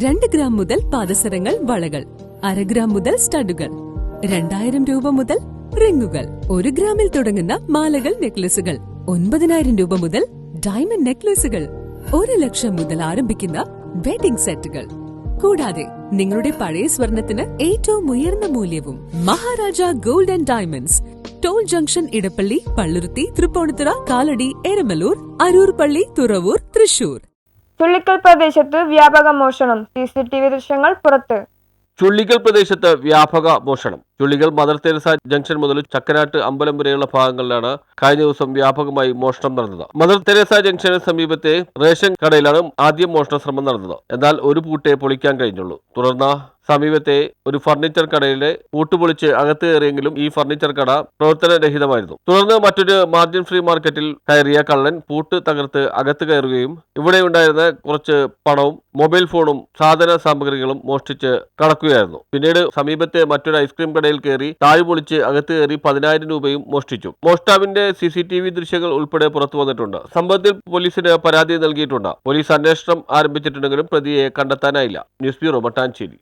2 gram മുതൽ പാദസരങ്ങൾ, വളകൾ, 1/2 gram മുതൽ സ്റ്റഡുകൾ, 2000 രൂപ മുതൽ റിങ്ങുകൾ, 1 ഗ്രാമിൽ തുടങ്ങുന്ന മാലകൾ, നെക്ലസുകൾ, 9000 രൂപ മുതൽ ഡയമണ്ട് നെക്ലസുകൾ, 1 ലക്ഷം മുതൽ ആരംഭിക്കുന്ന വെഡിംഗ് സെറ്റുകൾ. കൂടാതെ നിങ്ങളുടെ പഴയ സ്വർണത്തിന് ഏറ്റവും ഉയർന്ന മൂല്യവും. Maharaja gold and diamonds, toll junction, Edappally, Palluruthy, Tripunithura, Kalady, Eramalloor, Aroor Palli, Thuravoor, Thrissur. Chullickal പ്രദേശത്ത് വ്യാപക മോഷണം, CCTV ദൃശ്യങ്ങൾ പുറത്ത്. ചുള്ളിക്കൽ പ്രദേശത്ത് വ്യാപക മോഷണം. ചുള്ളിക്കൽ മദർ തെരേസ ജംഗ്ഷൻ മുതൽ ചക്കനാട്ട് അമ്പലം വരെയുള്ള ഭാഗങ്ങളിലാണ് കഴിഞ്ഞ ദിവസം വ്യാപകമായി മോഷണം നടന്നത്. മദർ തെരേസ ജംഗ്ഷന് സമീപത്തെ റേഷൻ കടയിലാണ് ആദ്യം മോഷണ ശ്രമം നടന്നത്. എന്നാൽ ഒരു പൂട്ടേ പൊളിക്കാൻ കഴിഞ്ഞുള്ളൂ. തുടർന്ന് സമീപത്തെ ഒരു ഫർണിച്ചർ കടയിലെ പൂട്ടുപൊളിച്ച് അകത്ത് കയറിയെങ്കിലും ഈ ഫർണിച്ചർ കട പ്രവർത്തനരഹിതമായിരുന്നു. തുടർന്ന് മറ്റൊരു മാർജിൻ ഫ്രീ മാർക്കറ്റിൽ കയറിയ കള്ളൻ പൂട്ട് തകർത്ത് അകത്ത് കയറുകയും ഇവിടെ ഉണ്ടായിരുന്ന കുറച്ച് പണവും മൊബൈൽ ഫോണും സാധന സാമഗ്രികളും മോഷ്ടിച്ച് കടക്കുകയായിരുന്നു. പിന്നീട് സമീപത്തെ മറ്റൊരു ഐസ്ക്രീം കടയിൽ കയറി താഴ് പൊളിച്ച് അകത്ത് കയറി 10,000 രൂപയും മോഷ്ടിച്ചു. മോഷ്ടാവിന്റെ CCTV ദൃശ്യങ്ങൾ ഉൾപ്പെടെ പുറത്തു വന്നിട്ടുണ്ട്. സംഭവത്തിൽ പോലീസിന് പരാതി നൽകിയിട്ടുണ്ട്. പോലീസ് അന്വേഷണം ആരംഭിച്ചിട്ടുണ്ടെങ്കിലും പ്രതിയെ കണ്ടെത്താനായില്ല. News bureau, Mattancherry.